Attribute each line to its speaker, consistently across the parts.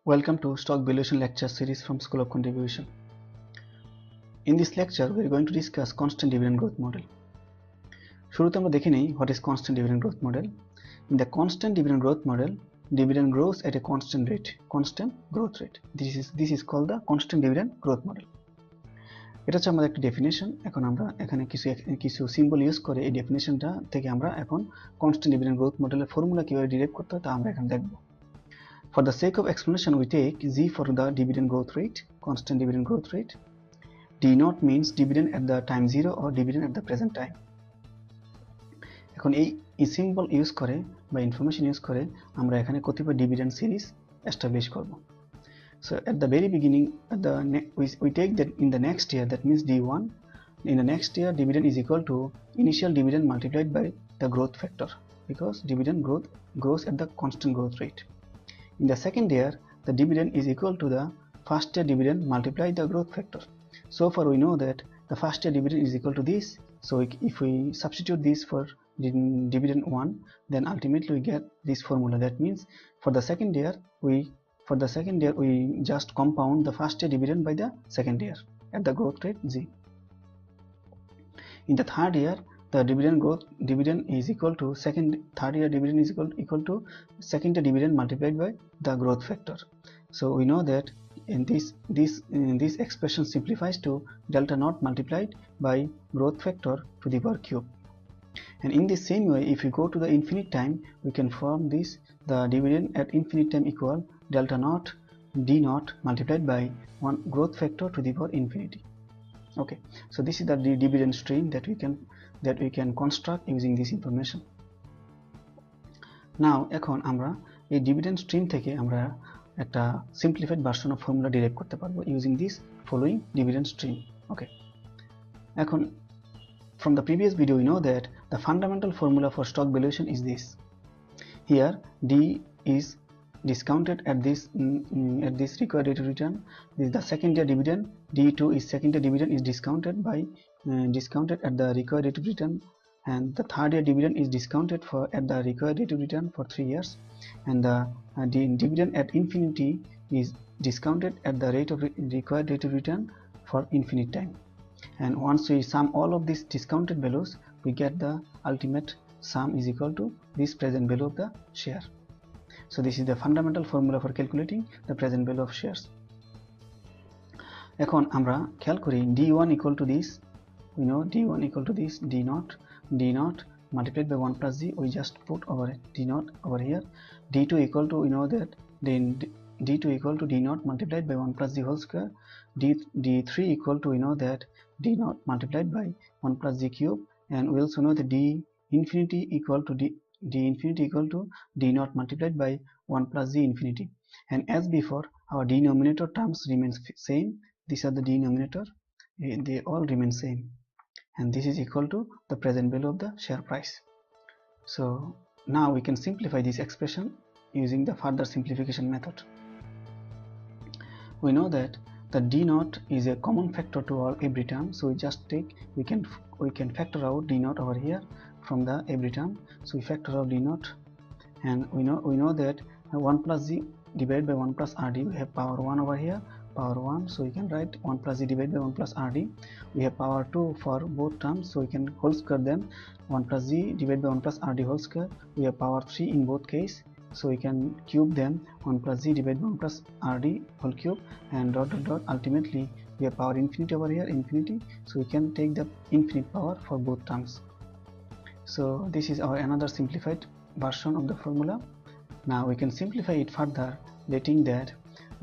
Speaker 1: Welcome to Stock Valuation lecture series from School of Contribution. In this lecture, we are going to discuss constant dividend growth model. শুরুতে আমরা দেখে নেই what is constant dividend growth model. In the constant dividend growth model, dividend grows at a constant growth rate. This is called the constant dividend growth model. এটা হচ্ছে আমাদের একটা definition. এখন আমরা এখানে কিছু সিম্বল ইউজ করে এই ডেফিনেশনটা থেকে আমরা এখন constant dividend growth মডেলের ফর্মুলা কিভাবে ডিরাইভ করতে হয় তা আমরা এখন দেখব। For the sake of explanation, we take Z for the dividend growth rate, constant dividend growth rate. D0 means dividend at the time 0 or dividend at the present time. এখন এই symbol use করে বা information use করে আমরা এখানে কতিপয় dividend series establish করব। So at the very beginning, we take that in the next year, that means D1. In the next year, dividend is equal to initial dividend multiplied by the growth factor, because dividend growth grows at the constant growth rate. In the second year, the dividend is equal to the first year dividend multiplied the growth factor. So far we know that the first year dividend is equal to this. So if we substitute this for dividend 1, then ultimately we get this formula. That means for the second year we just compound the first year dividend by the second year at the growth rate Z. In the third year, the dividend is equal to third year dividend is equal to second year dividend multiplied by the growth factor. So we know that in this expression simplifies to delta naught multiplied by growth factor to the power cube. And in the same way, if we go to the infinite time, we can form this: the dividend at infinite time equal delta naught d naught multiplied by 1 growth factor to the power infinity. Okay, so this is the dividend stream that we can construct using this information. Now এখন আমরা এই dividend stream থেকে আমরা একটা simplified version of formula derive করতে পারবো using this following dividend stream. Okay, এখন from the previous video we know that the fundamental formula for stock valuation is this. Here D is discounted at this required rate of return. This is the second year dividend. D2 is second year dividend is discounted at the required rate of return, and the third year dividend is discounted at the required rate of return for 3 years, and the dividend at infinity is discounted at the required rate of return for infinite time. And once we sum all of these discounted values, we get the ultimate sum is equal to this present value of the share. So this is the fundamental formula for calculating the present value of shares. এখন আমরা খেয়াল করি D1 equal to this. We know D1 equal to this D0 multiplied by 1 plus Z. We just put over D0 over here. D2 equal to, we know that then D2 equal to D0 multiplied by 1 plus Z whole square. D3 equal to, we know that D0 multiplied by 1 plus Z cube, and we also know that D infinity equal to D0 multiplied by 1 plus Z infinity. And as before, our denominator terms remains same. These are the denominator, they all remain same, and this is equal to the present value of the share price. So now we can simplify this expression using the further simplification method. We know that the D0 is a common factor to all every term, so we can factor out D0 over here from the every term. So we factor out D0, and we know that 1 plus Z divided by 1 plus RD, we have power 1 over here, power 1, so we can write 1 plus Z divided by 1 plus RD. We have power 2 for both terms, so we can whole square them. 1 plus Z divided by 1 plus RD whole square. We have power 3 in both case, so we can cube them. 1 plus Z divided by 1 plus RD whole cube, and dot dot dot. Ultimately we have power infinity over here, infinity, so we can take the infinite power for both terms. So this is our another simplified version of the formula. Now we can simplify it further, letting that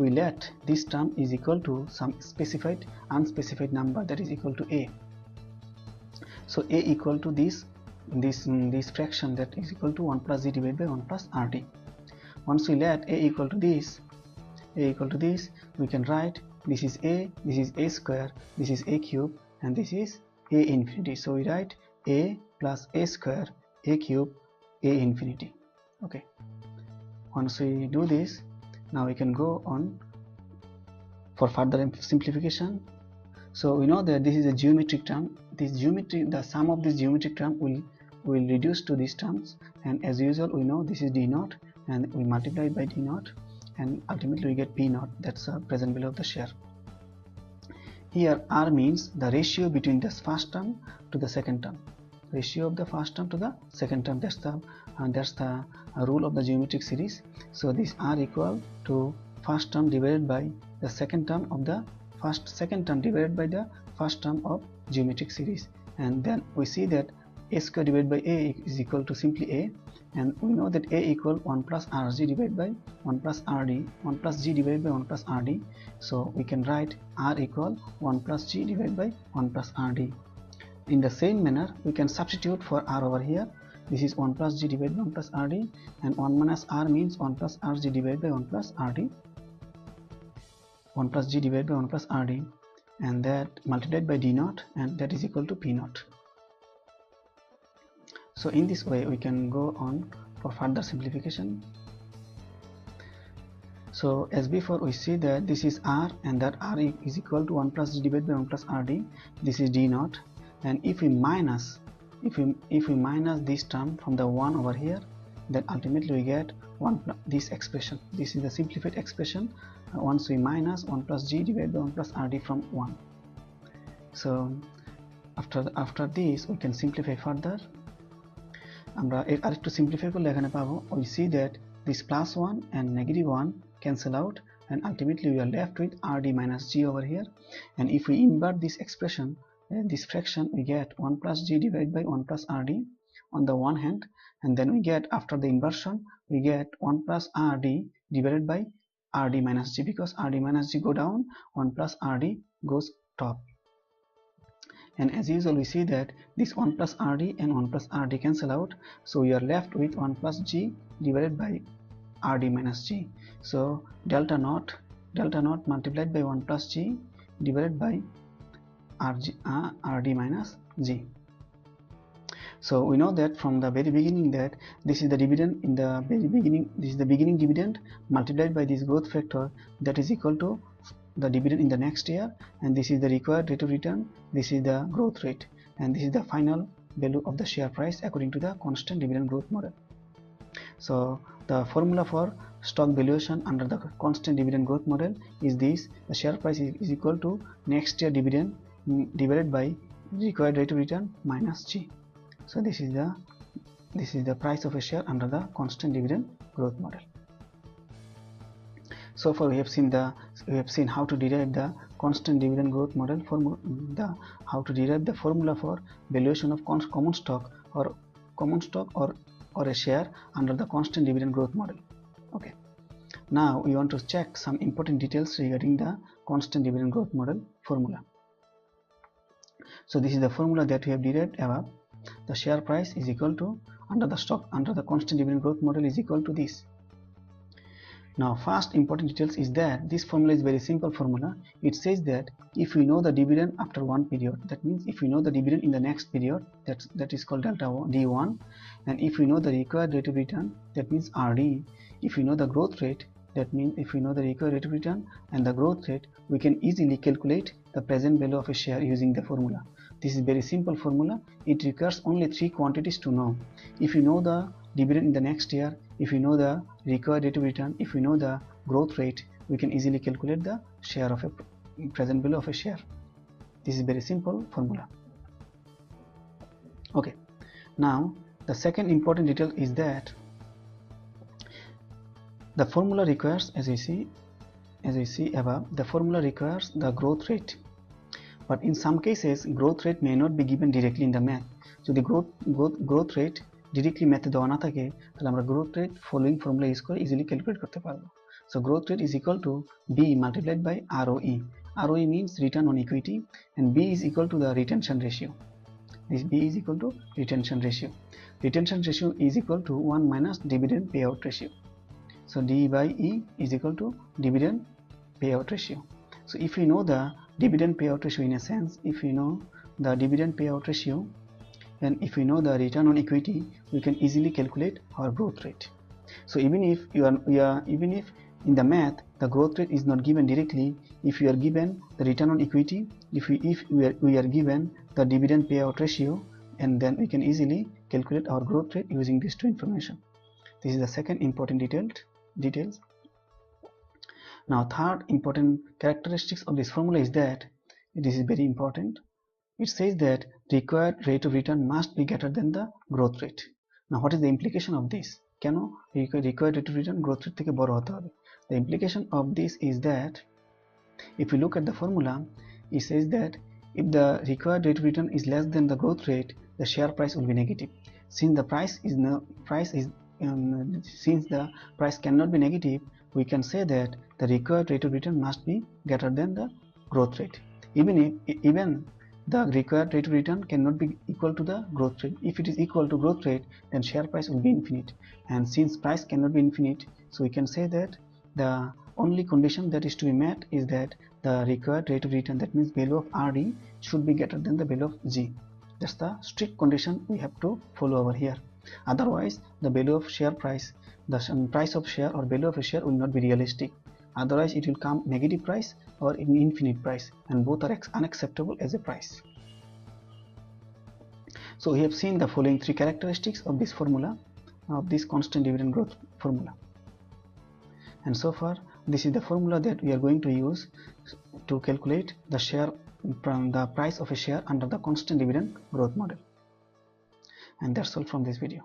Speaker 1: we let this term is equal to some unspecified number that is equal to A. So A equal to this fraction that is equal to 1 plus Z divided by 1 plus RD. Once we let A equal to this, we can write this is A square, this is A cube, and this is A infinity. So we write A plus A square, A cube, A infinity. Okay, once we do this, now we can go on for further simplification. So we know that this is a geometric term. The sum of this geometric term will reduce to these terms, and as usual we know this is D0, and we multiply by D0, and ultimately we get P naught, that's the present value of the share. Here R means the ratio between this first term to the second term, ratio of the first term to the second term. That's the rule of the geometric series. So this R equal to first term divided by the second term of the second term divided by the first term of geometric series, and then we see that a square divided by a is equal to simply a, and we know that a equal 1 plus rg divided by 1 plus rd, 1 plus g divided by 1 plus rd. So we can write r equal 1 plus g divided by 1 plus rd. In the same manner, we can substitute for r over here. This is 1 plus g divided by 1 plus rd, and 1 minus r means 1 plus rg divided by 1 plus rd, 1 plus g divided by 1 plus rd, and that multiplied by d naught, and that is equal to p naught. So in this way we can go on for further simplification. So as before, we see that this is r, and that r is equal to 1 plus g divided by 1 plus rd. This is d naught, and if we minus this term from the 1 over here, then ultimately we get this expression. This is the simplified expression once we minus 1 plus g divided by 1 plus rd from 1. So after this we can simplify further. আমরা আরেকটু simplify করলে এখানে পাবো, we see that this plus 1 and negative 1 cancel out, and ultimately we are left with rd minus g over here. And if we invert this expression, this fraction, we get 1 plus g divided by 1 plus rd on the one hand, and then we get, after the inversion, we get 1 plus rd divided by rd minus g, because rd minus g go down, 1 plus rd goes top. And as usual, we see that this 1 plus rd and 1 plus rd cancel out, so we are left with 1 plus g divided by rd minus g. So delta naught multiplied by 1 plus g divided by rd minus g. So we know that from the very beginning that this is the dividend in the very beginning, this is the beginning dividend multiplied by this growth factor, that is equal to the dividend in the next year, and this is the required rate of return, this is the growth rate, and this is the final value of the share price according to the constant dividend growth model. So the formula for stock valuation under the constant dividend growth model is this: the share price is equal to next year dividend divided by required rate of return minus g. So this is the price of a share under the constant dividend growth model. So far we have seen how to derive the constant dividend growth model formula, how to derive the formula for valuation of common stock or a share under the constant dividend growth model. Okay, now we want to check some important details regarding the constant dividend growth model formula. So this is the formula that we have derived above. The share price is equal to, under the constant dividend growth model, is equal to this. Now first important details is that this formula is very simple formula. It says that if we know the dividend after one period, that means if we know the dividend in the next period, that is called delta d1, and if we know the required rate of return, that means rd. If we know the growth rate, that means if we know the required rate of return and the growth rate, we can easily calculate the present value of a share using the formula. This is very simple formula. It requires only 3 quantities to know. If you know the dividend in the next year, if you know the required rate of return, if we know the growth rate, we can easily calculate the share of a present value of a share. This is very simple formula. Okay, now the second important detail is that the formula requires, as we see above, the formula requires the growth rate, but in some cases growth rate may not be given directly in the math. So the growth rate directly ম্যাথে দেওয়া না থাকে, তাহলে আমরা growth rate following formula use করে easily calculate করতে পারবো. So growth rate is equal to B multiplied by ROE. ROE means return on equity, and B is equal to the retention ratio. This B is equal to retention ratio. Retention ratio is equal to 1 minus dividend payout ratio. So D by E is equal to dividend payout ratio. So if we know the dividend payout ratio, in a sense, if we know the dividend payout ratio, and if we know the return on equity, we can easily calculate our growth rate. So even if in the math the growth rate is not given directly, if you are given the return on equity, if we are given the dividend payout ratio, and then we can easily calculate our growth rate using these two information. This is the second important details. Now third important characteristics of this formula is that this is very important. It says that required rate of return must be greater than the growth rate. Now what is the implication of this? কেন required rate of return growth rate থেকে বড় হতে হবে? The implication of this is that if you look at the formula, it says that if the required rate of return is less than the growth rate, the share price will be negative. Since the price cannot be negative, we can say that the required rate of return must be greater than the growth rate. Even the required rate of return cannot be equal to the growth rate. If it is equal to growth rate, then share price will be infinite. And since price cannot be infinite, so we can say that the only condition that is to be met is that the required rate of return, that means value of RD, should be greater than the value of G. That's the strict condition we have to follow over here. Otherwise, the value of share price, the price of share or value of a share will not be realistic. Otherwise, it will come negative price or in infinite price, and both are unacceptable as a price. So we have seen the following three characteristics of this formula, of this constant dividend growth formula. And so far, this is the formula that we are going to use to calculate the share from the price of a share under the constant dividend growth model. And that's all from this video.